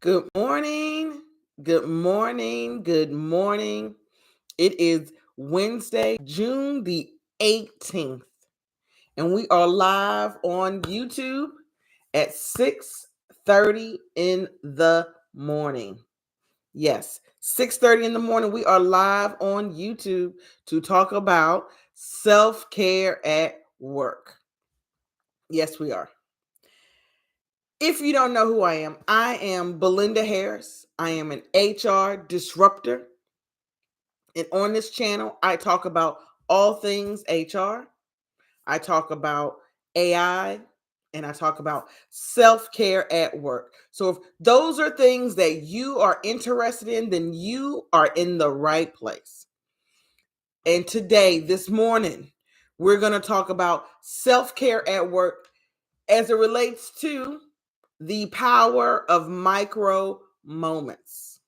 Good morning. Good morning. Good morning. It is Wednesday, June the 18th, and we are live on YouTube at 6:30 in the morning. Yes, 6:30 in the morning. We are live on YouTube to talk about self-care at work. Yes, we are. If you don't know who I am Belinda Harris. I am an HR disruptor. And on this channel, I talk about all things HR. I talk about AI and I talk about self care at work. So, if those are things that you are interested in, then you are in the right place. And today, this morning, we're going to talk about self care at work as it relates to the power of micro moments.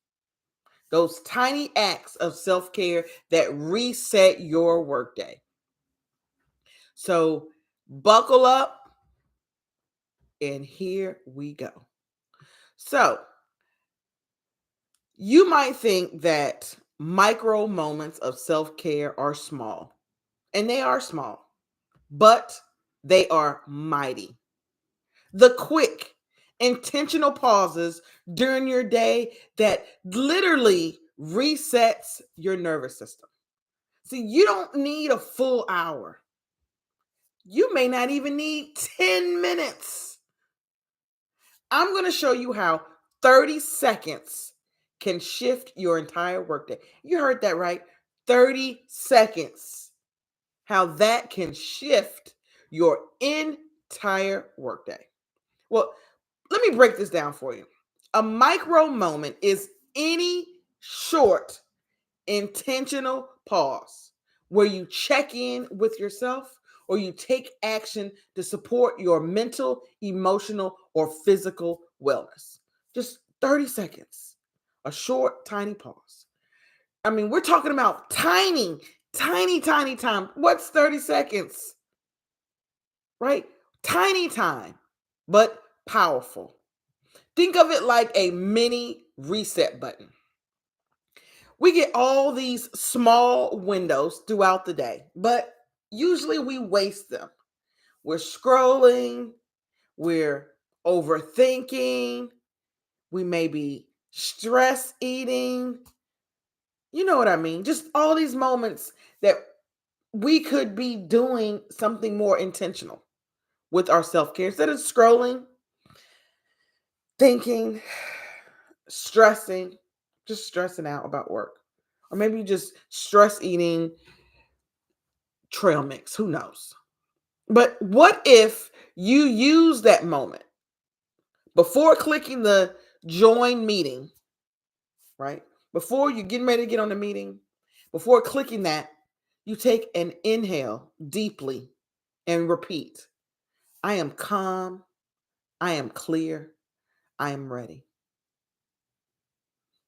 Those tiny acts of self care that reset your workday. So, buckle up, and here we go. So, you might think that micro moments of self care are small, and they are small, but they are mighty. The quick, intentional pauses during your day that literally resets your nervous system. See, you don't need a full hour. You may not even need 10 minutes. I'm going to show you how 30 seconds can shift your entire workday. You heard that right. 30 seconds. How that can shift your entire workday. Well, let me break this down for you. A micro moment is any short, intentional pause where you check in with yourself or you take action to support your mental, emotional, or physical wellness. Just 30 seconds, a short, tiny pause. I mean, we're talking about tiny, tiny, tiny time. What's 30 seconds? Right? Tiny time, but powerful. Think of it like a mini reset button. We get all these small windows throughout the day, but usually we waste them. We're scrolling, we're overthinking, we may be stress eating. You know what I mean? Just all these moments that we could be doing something more intentional with our self care instead of scrolling, thinking, stressing, just stressing out about work. Or maybe just stress eating trail mix. Who knows? But what if you use that moment before clicking the join meeting, right? Before you're getting ready to get on the meeting, before clicking that, you take an inhale deeply and repeat, I am calm, I am clear, I am ready.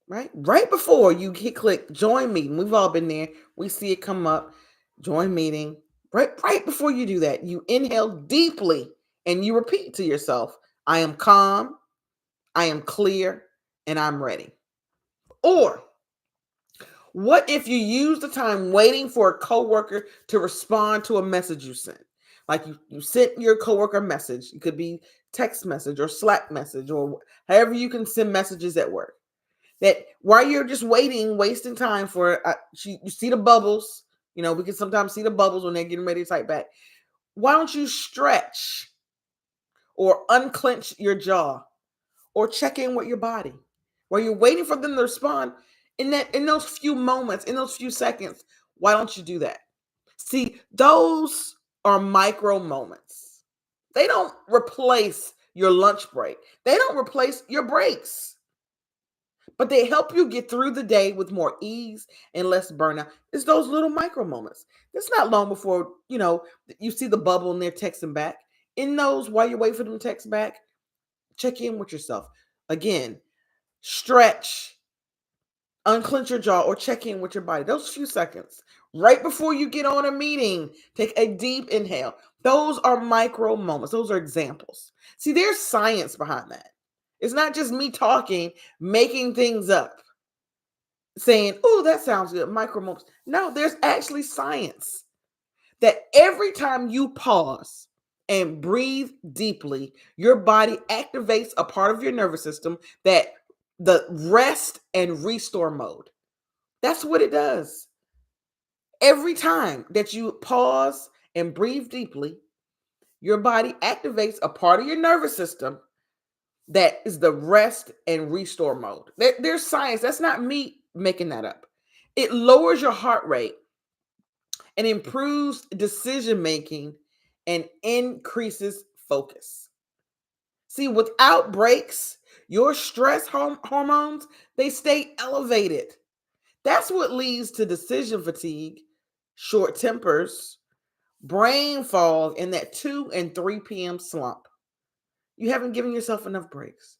Right? Right before you click join meeting, we've all been there. We see it come up, join meeting. Right before you do that, you inhale deeply and you repeat to yourself, I am calm, I am clear, and I'm ready. Or what if you use the time waiting for a coworker to respond to a message you sent? Like you sent your coworker a message. It could be text message or Slack message or however you can send messages at work. That while you're just waiting, wasting time for you see the bubbles. You know, we can sometimes see the bubbles when they're getting ready to type back. Why don't you stretch or unclench your jaw or check in with your body while you're waiting for them to respond in those few moments, in those few seconds? Why don't you do that? See, those are micro moments. They don't replace your lunch break. They don't replace your breaks, but they help you get through the day with more ease and less burnout. It's those little micro moments. It's not long before, you see the bubble and they're texting back. In those, while you wait for them to text back, check in with yourself. Again, stretch, unclench your jaw, or check in with your body. Those few seconds right before you get on a meeting, take a deep inhale. Those are micro moments. Those are examples. See, there's science behind that. It's not just me talking, making things up, saying, oh, that sounds good, micro moments. No, there's actually science that every time you pause and breathe deeply, your body activates a part of your nervous system that the rest and restore mode. That's what it does. Every time that you pause and breathe deeply, your body activates a part of your nervous system that is the rest and restore mode. There's science. That's not me making that up. It lowers your heart rate and improves decision making and increases focus. See, without breaks, your stress hormones, they stay elevated. That's what leads to decision fatigue, short tempers, brain fog, and that 2 and 3 p.m. slump. You haven't given yourself enough breaks.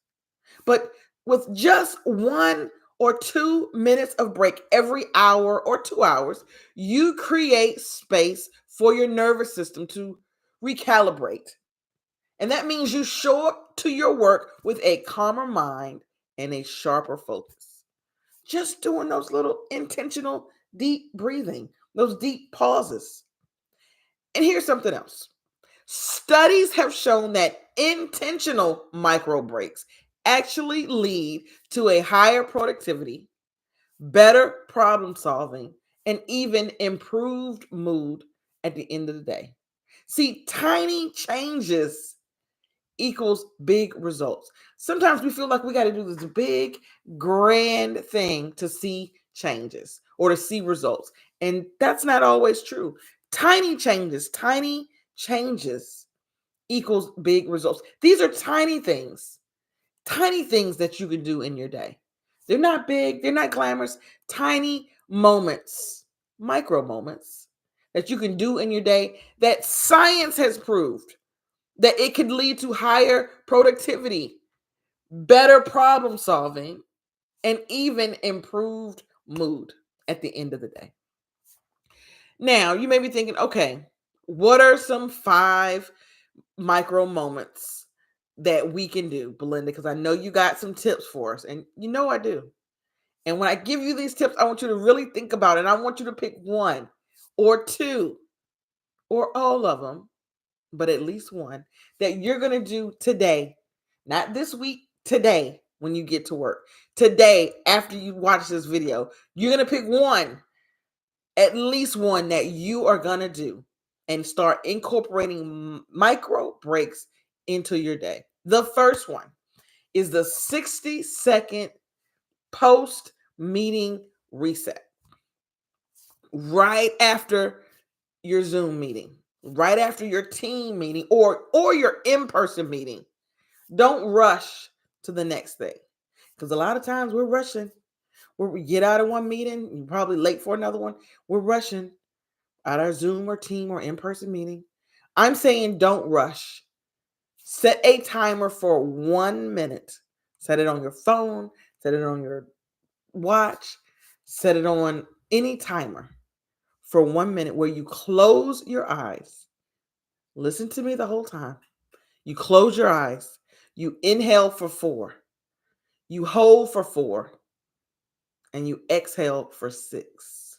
But with just 1 or 2 minutes of break every hour or 2 hours, you create space for your nervous system to recalibrate. And that means you show up to your work with a calmer mind and a sharper focus. Just doing those little intentional deep breathing, those deep pauses. And here's something else. Studies have shown that intentional micro breaks actually lead to a higher productivity, better problem solving, and even improved mood at the end of the day. See, tiny changes equals big results. Sometimes we feel like we got to do this big, grand thing to see changes or to see results. And that's not always true. Tiny changes equals big results. These are tiny things that you can do in your day. They're not big, they're not glamorous, tiny moments, micro moments that you can do in your day that science has proved that it could lead to higher productivity, better problem solving, and even improved mood at the end of the day. Now, you may be thinking, okay, what are some 5 micro moments that we can do, Belinda? Because I know you got some tips for us, and you know I do. And when I give you these tips, I want you to really think about it. And I want you to pick 1 or 2 or all of them, but at least 1 that you're going to do today, not this week, today when you get to work. Today, after you watch this video, you're going to pick 1, at least 1 that you are going to do and start incorporating micro breaks into your day. The first one is the 60-second post meeting reset. Right after your Zoom meeting, right after your team meeting or your in-person meeting. Don't rush to the next thing. Because a lot of times we're rushing. Where we get out of one meeting, you're probably late for another one. We're rushing at our Zoom or team or in-person meeting. I'm saying don't rush. Set a timer for 1 minute. Set it on your phone, set it on your watch, set it on any timer for 1 minute where you close your eyes. Listen to me the whole time. You close your eyes. You inhale for 4. You hold for 4. And you exhale for 6.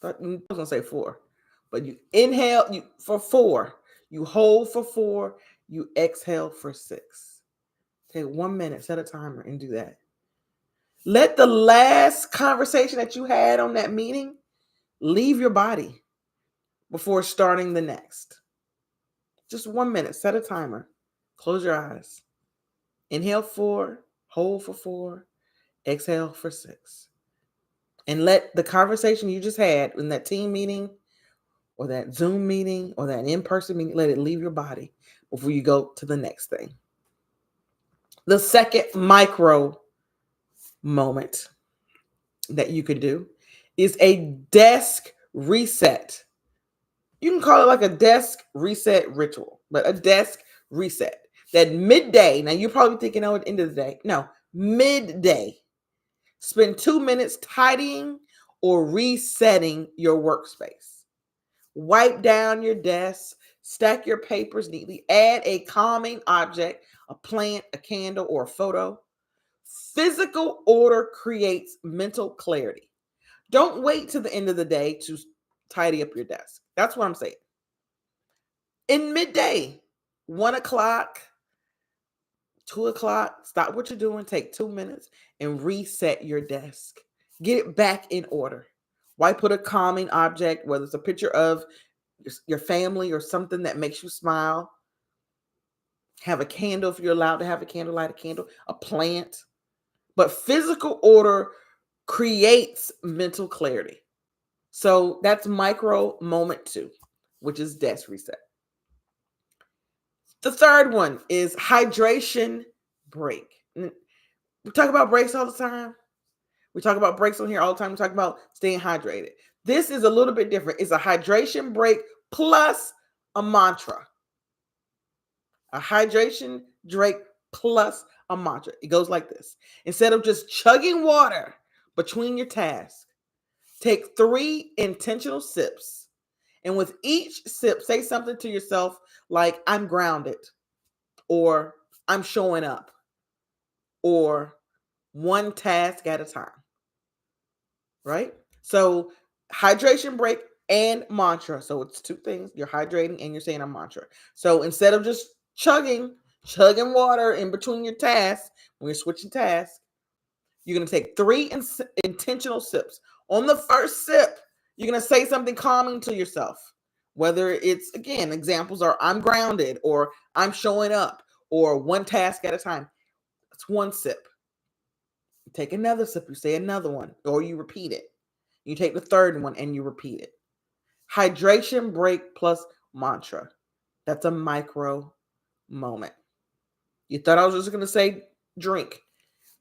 I was going to say 4. But you inhale for 4. You hold for 4. You exhale for 6. Take 1 minute, set a timer, and do that. Let the last conversation that you had on that meeting leave your body before starting the next. Just 1 minute, set a timer. Close your eyes. Inhale 4, hold for 4, exhale for 6. And let the conversation you just had in that team meeting or that Zoom meeting or that in-person meeting, let it leave your body before you go to the next thing. The second micro moment that you could do is a desk reset. You can call it like a desk reset ritual, but a desk reset. That midday, now you're probably thinking, oh, at the end of the day. No, midday. Spend 2 minutes tidying or resetting your workspace. Wipe down your desk, stack your papers neatly, add a calming object a plant, a candle, or a photo. Physical order creates mental clarity. Don't wait till the end of the day to tidy up your desk. That's what I'm saying. In midday, 1 o'clock, 2 o'clock, stop what you're doing, take 2 minutes and reset your desk. Get it back in order. Why put a calming object, whether it's a picture of your family or something that makes you smile? Have a candle if you're allowed to have a candle, light a candle, a plant. But physical order creates mental clarity. So that's micro moment 2, which is desk reset. The third one is hydration break. We talk about breaks all the time. We talk about breaks on here all the time. We talk about staying hydrated. This is a little bit different. It's a hydration break plus a mantra. A hydration break plus a mantra. It goes like this. Instead of just chugging water between your tasks, take 3 intentional sips. And with each sip, say something to yourself like, I'm grounded, or I'm showing up, or one task at a time. Right? So hydration break and mantra. So it's 2 things. You're hydrating and you're saying a mantra. So instead of just chugging water in between your tasks, when you're switching tasks, you're going to take 3 intentional sips. On the first sip, you're going to say something calming to yourself. Whether it's, again, examples are I'm grounded, or I'm showing up, or one task at a time. It's 1 sip. You take another sip, you say another one, or you repeat it. You take the third one and you repeat it. Hydration break plus mantra. That's a micro moment. You thought I was just going to say drink,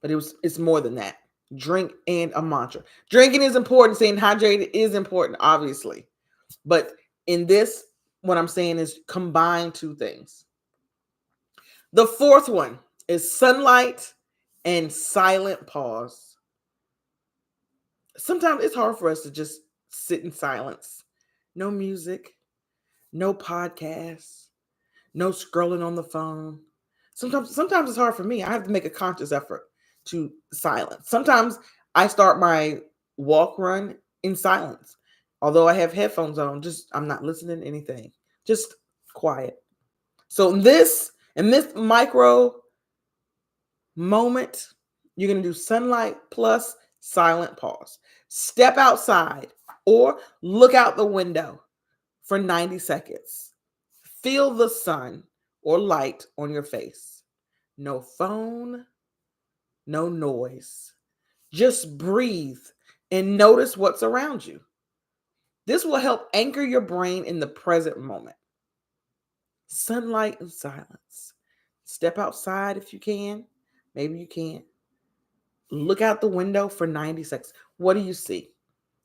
but it's more than that. Drink and a mantra. Drinking is important. Staying hydrated is important, obviously. But in this, what I'm saying is combine 2 things. The fourth one is sunlight and silent pause. Sometimes it's hard for us to just sit in silence. No music, no podcasts, no scrolling on the phone. Sometimes it's hard for me. I have to make a conscious effort to silence. Sometimes I start my walk run in silence. Although I have headphones on, I'm not listening to anything. Just quiet. So in this micro moment, you're going to do sunlight plus silent pause. Step outside or look out the window for 90 seconds. Feel the sun or light on your face. No phone, no noise. Just breathe and notice what's around you. This will help anchor your brain in the present moment. Sunlight and silence. Step outside if you can. Maybe you can't. Look out the window for 90 seconds. What do you see?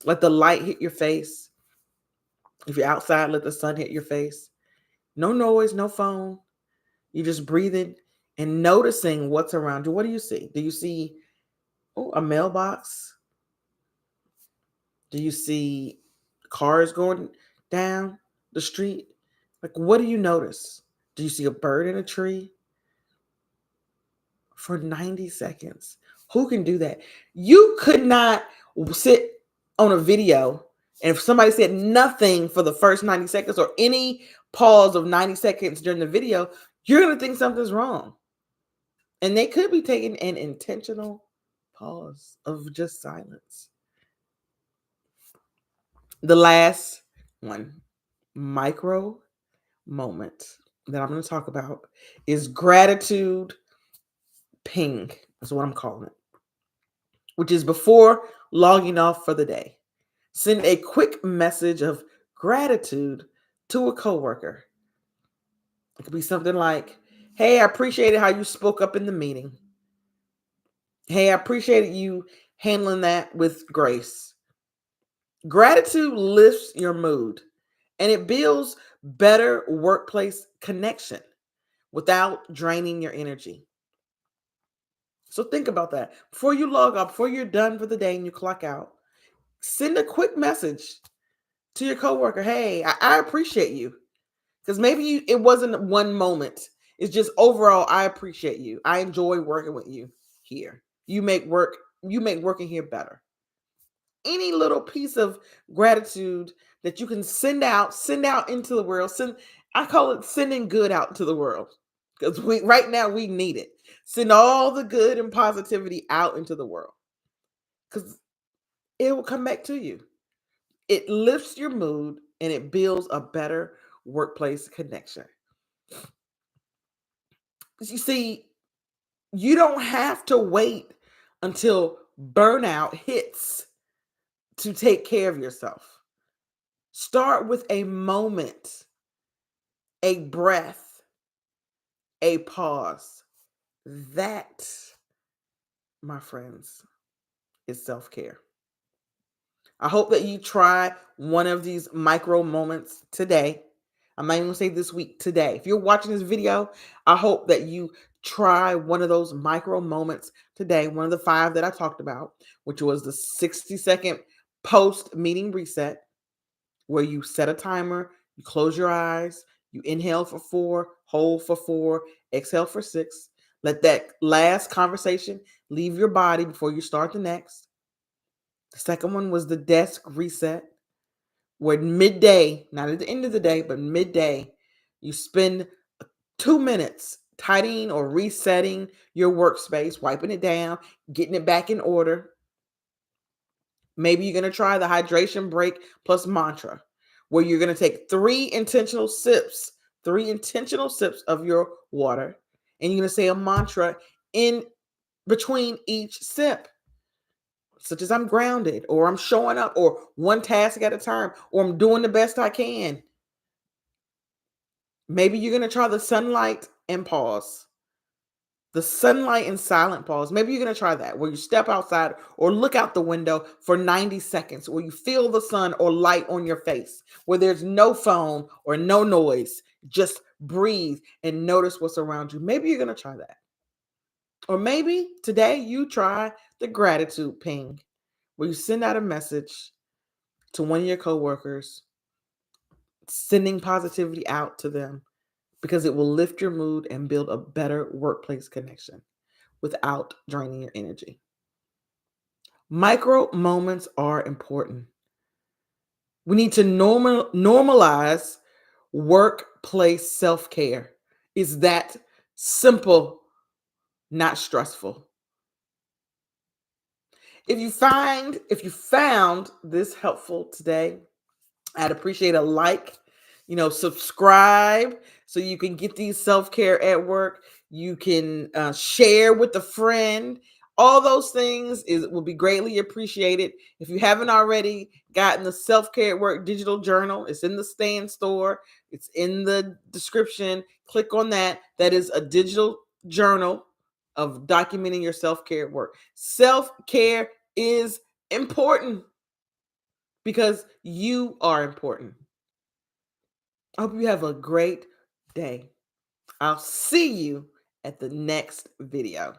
Let the light hit your face. If you're outside, let the sun hit your face. No noise, no phone. You're just breathing and noticing what's around you. What do you see? Do you see a mailbox? Do you see cars going down the street? Like, what do you notice? Do you see a bird in a tree? For 90 seconds. Who can do that? You could not sit on a video and if somebody said nothing for the first 90 seconds or any pause of 90 seconds during the video, you're going to think something's wrong. And they could be taking an intentional pause of just silence. The last one, micro moment that I'm going to talk about is gratitude ping. That's what I'm calling it, which is before logging off for the day. Send a quick message of gratitude to a coworker. It could be something like, hey, I appreciated how you spoke up in the meeting. Hey, I appreciated you handling that with grace. Gratitude lifts your mood and it builds better workplace connection without draining your energy. So think about that. Before you log off, before you're done for the day and you clock out, send a quick message to your coworker. Hey, I appreciate you. Because maybe it wasn't one moment It's just overall, I appreciate you. I enjoy working with you here. You make working here better. Any little piece of gratitude that you can send out into the world. I call it sending good out to the world. Because we right now we need it. Send all the good and positivity out into the world. Because it will come back to you. It lifts your mood and it builds a better workplace connection. You see, you don't have to wait until burnout hits to take care of yourself. Start with a moment, a breath, a pause. That, my friends, is self care. I hope that you try one of these micro moments today. I'm not even gonna say this week, today. If you're watching this video, I hope that you try one of those micro moments today, one of the 5 that I talked about, which was the 60-second post meeting reset, where you set a timer, you close your eyes, you inhale for 4, hold for 4, exhale for 6. Let that last conversation leave your body before you start the next. The second one was the desk reset, where midday, not at the end of the day, but midday, you spend 2 minutes tidying or resetting your workspace, wiping it down, getting it back in order. Maybe you're going to try the hydration break plus mantra, where you're going to take 3 intentional sips of your water, and you're going to say a mantra in between each sip, such as I'm grounded, or I'm showing up, or one task at a time, or I'm doing the best I can. Maybe you're going to try the sunlight and pause. The sunlight and silent pause. Maybe you're going to try that, where you step outside or look out the window for 90 seconds, where you feel the sun or light on your face, where there's no phone or no noise. Just breathe and notice what's around you. Maybe you're going to try that. Or maybe today you try the gratitude ping, where you send out a message to one of your coworkers, sending positivity out to them, because it will lift your mood and build a better workplace connection without draining your energy. Micro moments are important. We need to normalize workplace self-care. Is that simple, not stressful? If you found this helpful today, I'd appreciate a like, subscribe so you can get these self-care at work. You can share with a friend. All those things will be greatly appreciated. If you haven't already gotten the Self-Care at Work digital journal, it's in the stand store. It's in the description. Click on that. That is a digital journal of documenting your self-care at work. Self-care is important because you are important. I hope you have a great day. I'll see you at the next video.